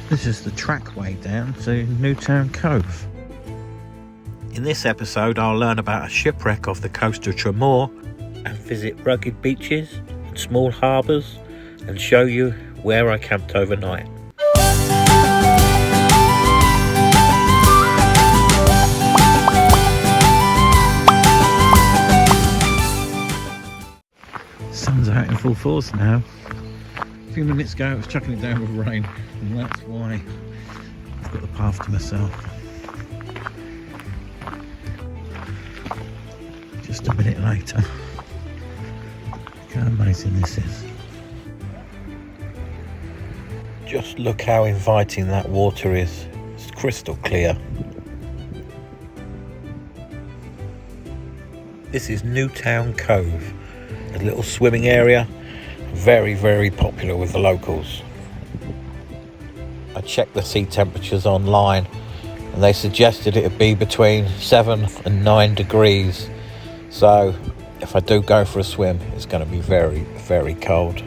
This is the trackway down to Newtown Cove. In this episode I'll learn about a shipwreck off the coast of Tramore and visit rugged beaches and small harbours and show you where I camped overnight. Sun's out in full force now. A few minutes ago it was chucking it down with rain, and that's why I've got the path to myself. Just a minute later. Look how amazing this is. Just look how inviting that water is. It's crystal clear. This is Newtown Cove, a little swimming area, very, very popular with the locals. I checked the sea temperatures online and they suggested it would be between 7 and 9 degrees. So if I do go for a swim, it's going to be very, very cold.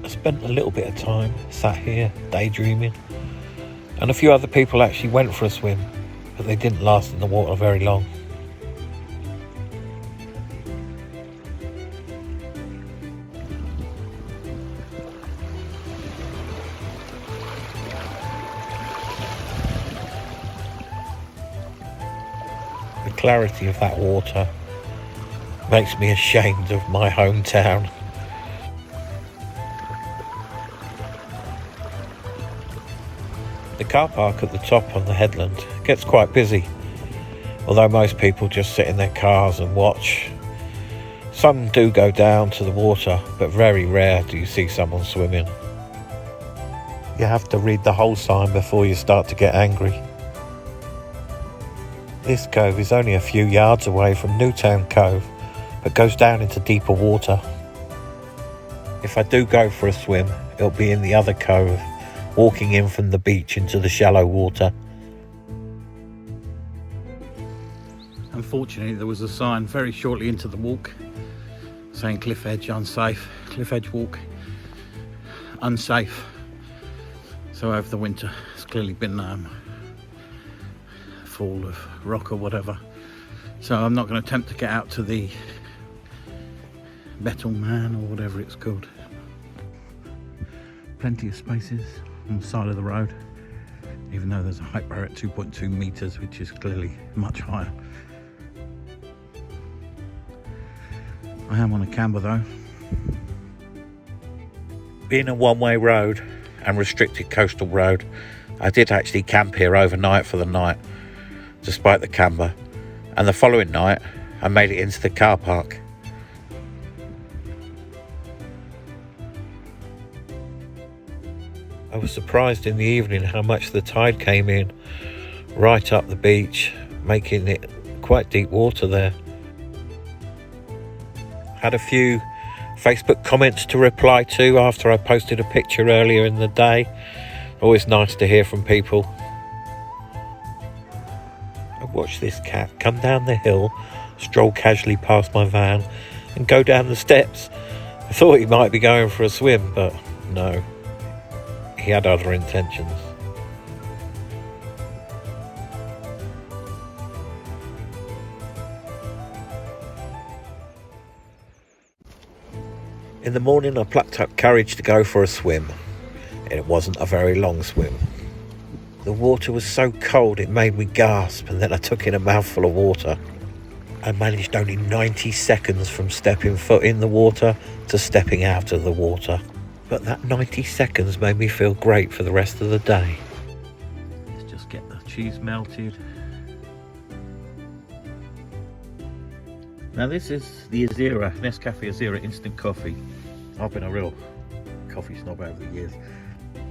I spent a little bit of time sat here daydreaming, and a few other people actually went for a swim, but they didn't last in the water very long. The clarity of that water makes me ashamed of my hometown. The car park at the top on the headland gets quite busy, although most people just sit in their cars and watch. Some do go down to the water, but very rare do you see someone swimming. You have to read the whole sign before you start to get angry. This cove is only a few yards away from Newtown Cove, but goes down into deeper water. If I do go for a swim, it'll be in the other cove, walking in from the beach into the shallow water. Unfortunately, there was a sign very shortly into the walk saying cliff edge unsafe, cliff edge walk unsafe. So over the winter it's clearly been fall of rock or whatever, so I'm not going to attempt to get out to the Metal Man or whatever it's called. Plenty of spaces on the side of the road, even though there's a height barrier at 2.2 meters, which is clearly much higher. I am on a camber though. Being a one-way road and restricted coastal road, I did actually camp here overnight for the night, despite the camber, and the following night I made it into the car park. I was surprised in the evening how much the tide came in right up the beach, making it quite deep water there. Had a few Facebook comments to reply to after I posted a picture earlier in the day. Always nice to hear from people. I watched this cat come down the hill, stroll casually past my van and go down the steps. I thought he might be going for a swim, but no, he had other intentions. In the morning I plucked up courage to go for a swim. It wasn't a very long swim. The water was so cold it made me gasp, and then I took in a mouthful of water. I managed only 90 seconds from stepping foot in the water to stepping out of the water. But that 90 seconds made me feel great for the rest of the day. Let's just get the cheese melted. Now this is the Azira, Nescafe Azira instant coffee. I've been a real coffee snob over the years,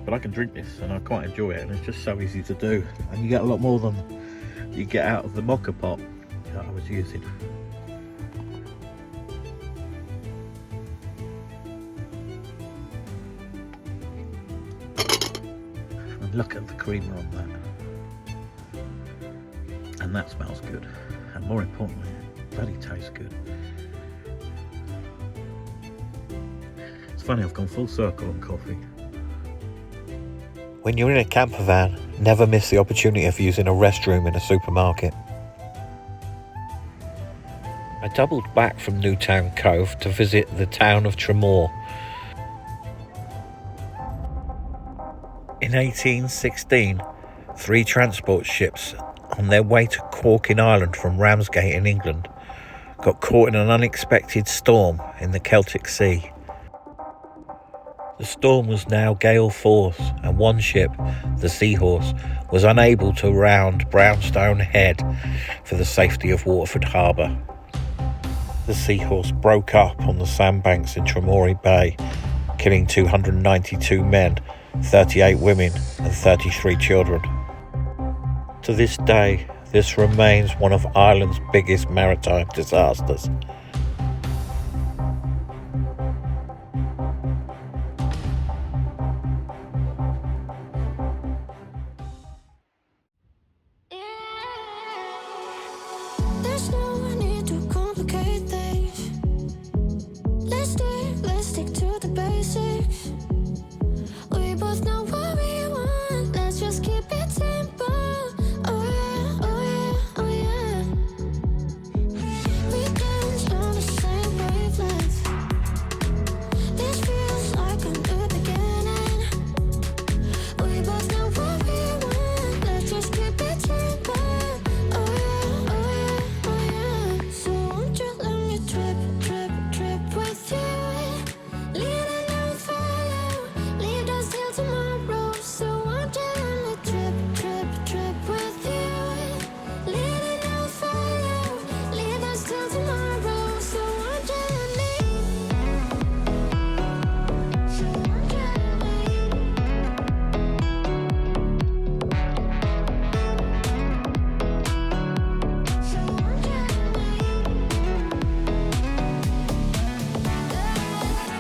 but I can drink this and I quite enjoy it, and it's just so easy to do, and you get a lot more than you get out of the mocha pot that I was using. And look at the creamer on that, and that smells good, and more importantly, bloody tastes good. funny, I've gone full circle on coffee. When you're in a camper van, never miss the opportunity of using a restroom in a supermarket. I doubled back from Newtown Cove to visit the town of Tramore. In 1816, 3 transport ships on their way to Cork in Ireland from Ramsgate in England got caught in an unexpected storm in the Celtic Sea. The storm was now gale force, and one ship, the Seahorse, was unable to round Brownstone Head for the safety of Waterford harbour. The Seahorse broke up on the sandbanks in Tramore Bay, killing 292 men, 38 women and 33 children. To this day, this remains one of Ireland's biggest maritime disasters. There's no need to complicate things. Let's stick to the basics. We both know what we want. Let's just keep it simple. Oh yeah, oh yeah, oh yeah. We dance on the same wavelength. This feels like a new beginning. We both know what we want. Let's just keep it simple. Oh yeah, oh yeah, oh yeah. So won't you let me trip with you? Leading and follow, lead us till tomorrow. So won't you let me trip with you? Leading and follow, lead us till tomorrow. So won't you let me? So won't you let me? So won't you let me?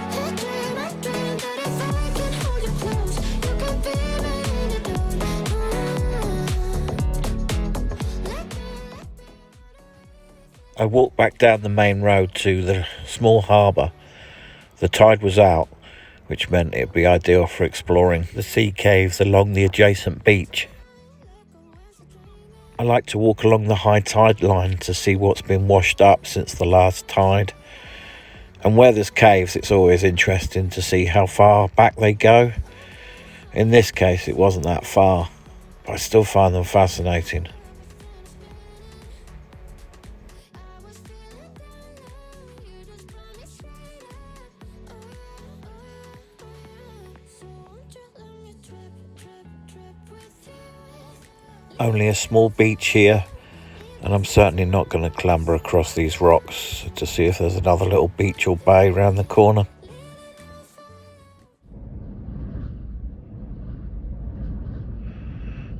I dream that if I can hold you close, you can be my antidote. I walked back down the main road to the small harbour. The tide was out, which meant it'd be ideal for exploring the sea caves along the adjacent beach. I like to walk along the high tide line to see what's been washed up since the last tide. And where there's caves, it's always interesting to see how far back they go. In this case, it wasn't that far, but I still find them fascinating. Only a small beach here, and I'm certainly not going to clamber across these rocks to see if there's another little beach or bay around the corner.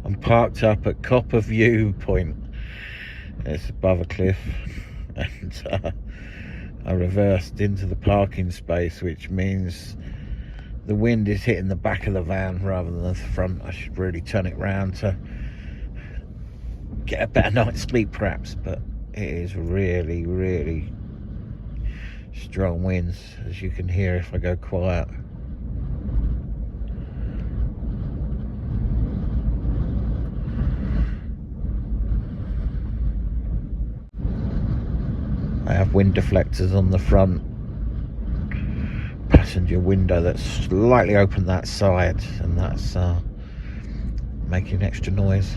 I'm parked up at Cobh Point. It's above a cliff, and I reversed into the parking space, which means the wind is hitting the back of the van rather than the front. I should really turn it round to get a better night's sleep perhaps, but it is really, really strong winds, as you can hear if I go quiet. I have wind deflectors on the front passenger window that's slightly open that side, and that's making extra noise.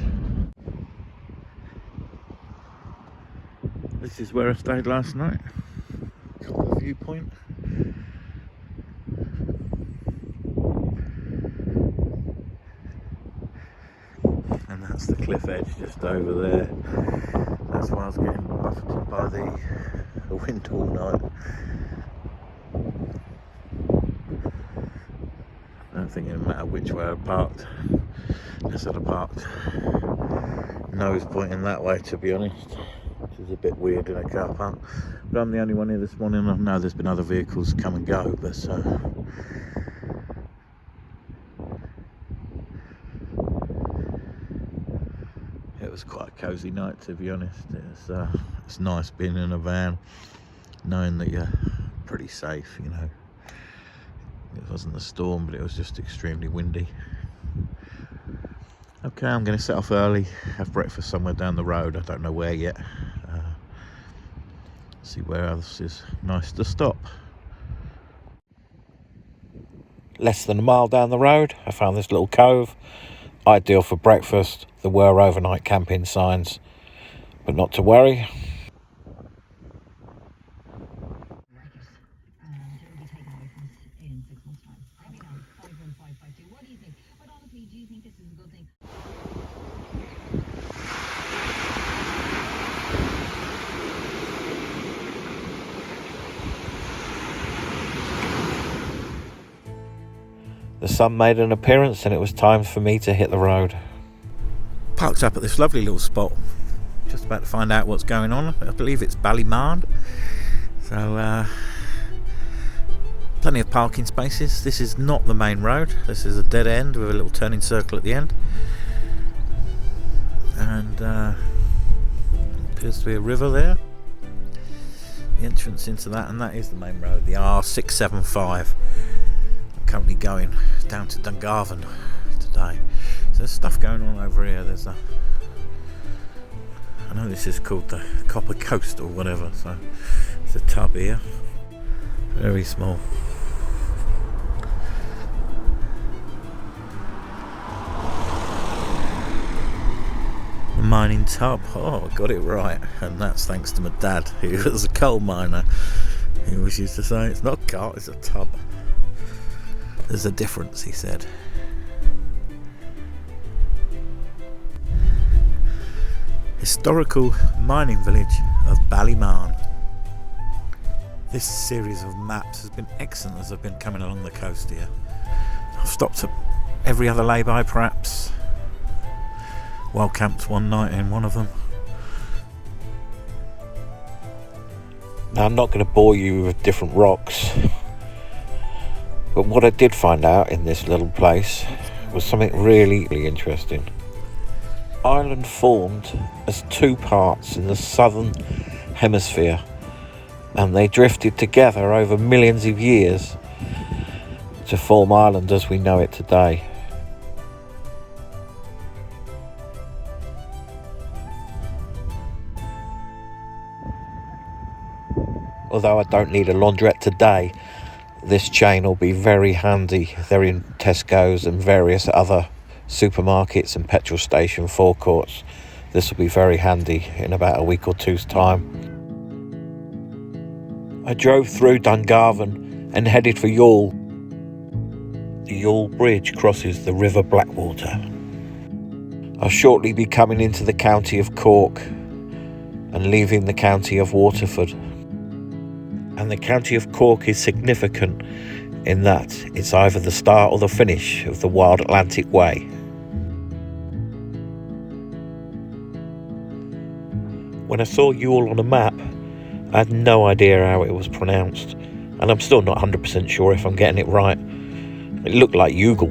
This is where I stayed last night, Cobh Viewpoint. And that's the cliff edge just over there. That's why I was getting buffeted by the wind all night. I don't think it matter which way I parked. I said I parked nose pointing that way, to be honest, which is a bit weird in a car park. But I'm the only one here this morning. I know there's been other vehicles come and go, but it was quite a cosy night, to be honest. It's nice being in a van, knowing that you're pretty safe, you know. It wasn't a storm, but it was just extremely windy. Okay, I'm going to set off early, have breakfast somewhere down the road. I don't know where yet. See where else is nice to stop. Less than a mile down the road, I found this little cove. Ideal for breakfast. There were overnight camping signs, but not to worry. The sun made an appearance and it was time for me to hit the road. Parked up at this lovely little spot. Just about to find out what's going on. I believe it's Bonmahon. So, plenty of parking spaces. This is not the main road. This is a dead end with a little turning circle at the end. And appears to be a river there. The entrance into that, and that is the main road, the R675. Currently going down to Dungarvan today. So there's stuff going on over here. I know this is called the Copper Coast or whatever, so it's a tub here. Very small. A mining tub. Oh, I got it right. And that's thanks to my dad, who was a coal miner. He always used to say, it's not a cart, it's a tub. There's a difference, he said. Historical mining village of Bonmahon. This series of maps has been excellent as I've been coming along the coast here. I've stopped at every other lay-by perhaps. Well camped one night in one of them. Now I'm not going to bore you with different rocks. But what I did find out in this little place was something really interesting. Ireland formed as two parts in the southern hemisphere, and they drifted together over millions of years to form Ireland as we know it today. Although I don't need a laundrette today, this chain will be very handy. They're in Tesco's and various other supermarkets and petrol station forecourts. This will be very handy in about a week or two's time. I drove through Dungarvan and headed for Youghal. The Youghal Bridge crosses the River Blackwater. I'll shortly be coming into the county of Cork and leaving the county of Waterford. And the county of Cork is significant in that it's either the start or the finish of the Wild Atlantic Way. When I saw Youghal on a map, I had no idea how it was pronounced, and I'm still not 100% sure if I'm getting it right. It looked like Youghal,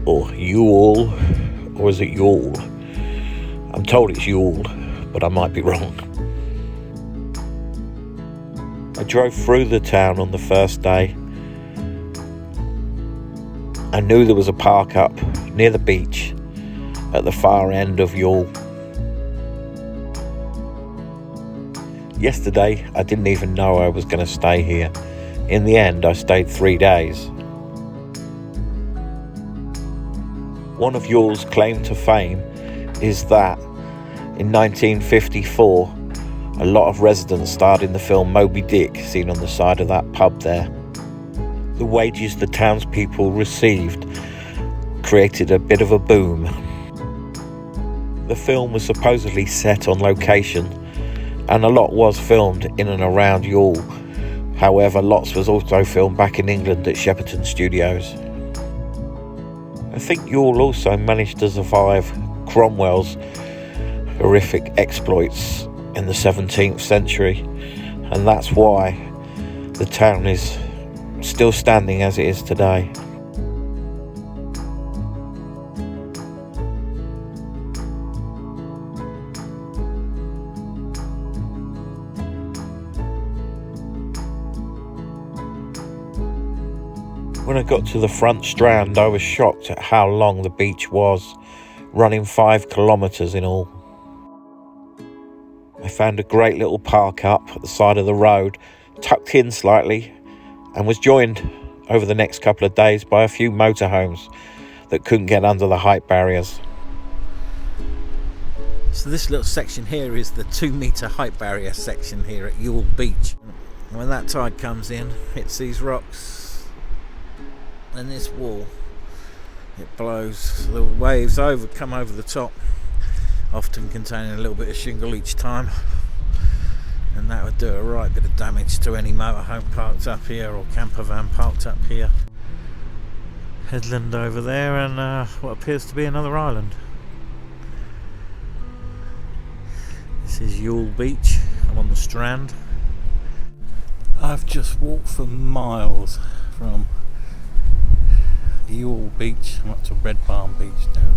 or Youghal, or is it Youghal? I'm told it's Youghal, but I might be wrong. I drove through the town on the first day. I knew there was a Parkup near the beach at the far end of Youghal. Yesterday, I didn't even know I was going to stay here. In the end, I stayed 3 days. One of Youghal's claim to fame is that in 1954, a lot of residents starred in the film Moby Dick, seen on the side of that pub there. The wages the townspeople received created a bit of a boom. The film was supposedly set on location, and a lot was filmed in and around Youghal. However, lots was also filmed back in England at Shepperton Studios. I think Youghal also managed to survive Cromwell's horrific exploits in the 17th century, and that's why the town is still standing as it is today. When I got to the front strand, I was shocked at how long the beach was, running 5 kilometres in all. I found a great little park up at the side of the road, tucked in slightly, and was joined over the next couple of days by a few motorhomes that couldn't get under the height barriers. So this little section here is the 2-metre height barrier section here at Youghal Beach. When that tide comes in, hits these rocks and this wall, it blows the waves come over the top, often containing a little bit of shingle each time, and that would do a right bit of damage to any motorhome parked up here or camper van parked up here. Headland over there, and what appears to be another island. This is Youghal Beach. I'm on the strand. I've just walked for miles from Youghal Beach. I'm up to Red Barn Beach now.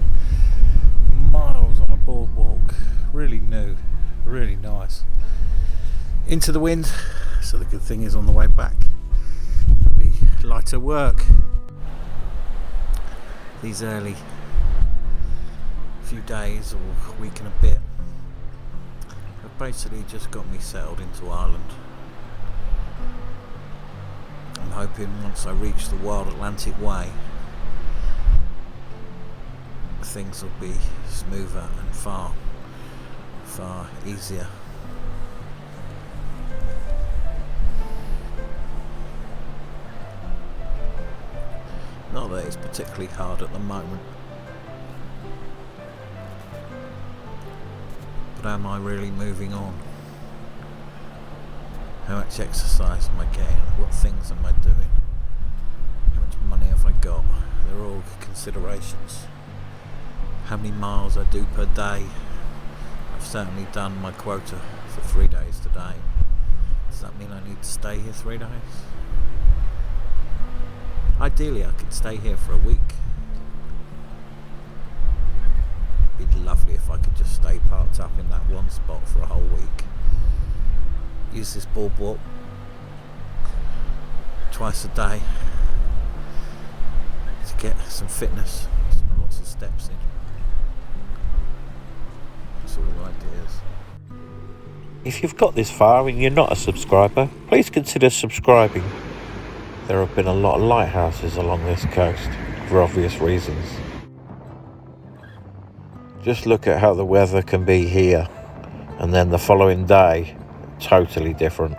Miles on a boardwalk. Really new, really nice. Into the wind, so the good thing is on the way back it'll be lighter work. These early few days or week and a bit have basically just got me settled into Ireland. I'm hoping once I reach the Wild Atlantic Way, things will be smoother and far easier. Not that it's particularly hard at the moment, but am I really moving on? How much exercise am I getting? What things am I doing? How much money have I got? They're all considerations. How many miles I do per day? I've certainly done my quota for 3 days today. Does that mean I need to stay here 3 days? Ideally I could stay here for a week. It'd be lovely if I could just stay parked up in that one spot for a whole week. Use this boardwalk twice a day to get some fitness, lots of steps in. That's all the ideas. If you've got this far and you're not a subscriber, please consider subscribing. There have been a lot of lighthouses along this coast, for obvious reasons. Just look at how the weather can be here, and then the following day, totally different.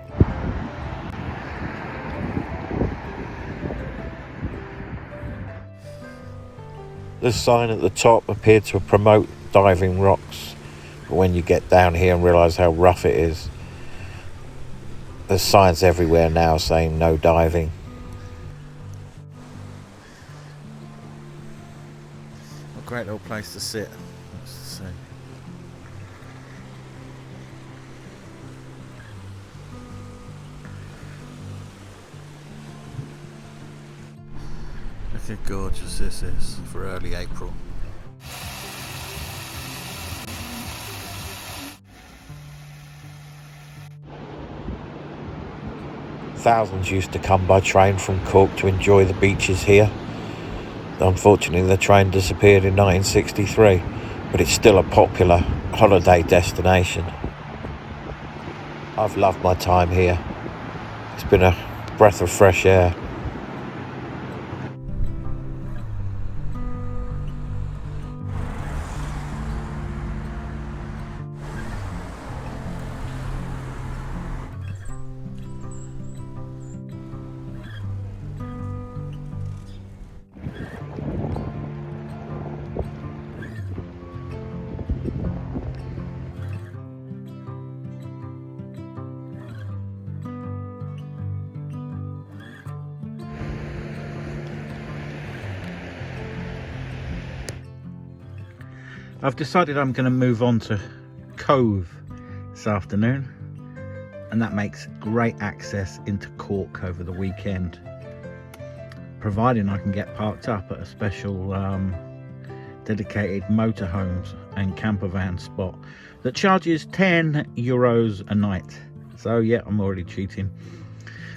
The sign at the top appeared to promote diving rocks, but when you get down here and realise how rough it is, there's signs everywhere now saying no diving. A great little place to sit. Let's see. Look how gorgeous this is for early April. Thousands used to come by train from Cork to enjoy the beaches here. Unfortunately, the train disappeared in 1963, but it's still a popular holiday destination. I've loved my time here. It's been a breath of fresh air. I've decided I'm going to move on to Cobh this afternoon, and that makes great access into Cork over the weekend, providing I can get parked up at a special dedicated motorhomes and camper van spot that charges €10 a night. So yeah, I'm already cheating.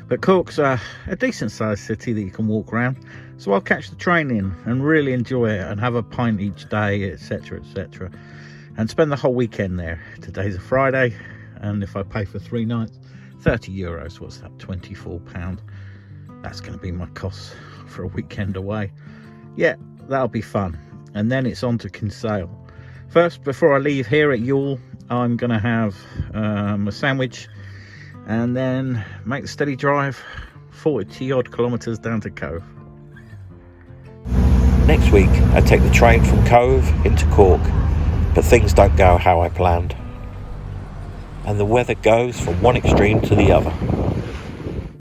But Cork's a decent sized city that you can walk around, so I'll catch the train in and really enjoy it and have a pint each day, etc, etc, and spend the whole weekend there. Today's a Friday, and if I pay for 3 nights, €30, what's that, £24? That's going to be my costs for a weekend away. Yeah, that'll be fun. And then it's on to Kinsale. First, before I leave here at Youghal, I'm going to have a sandwich and then make the steady drive 40 odd kilometres down to Cobh. Next week, I take the train from Cobh into Cork, but things don't go how I planned, and the weather goes from one extreme to the other.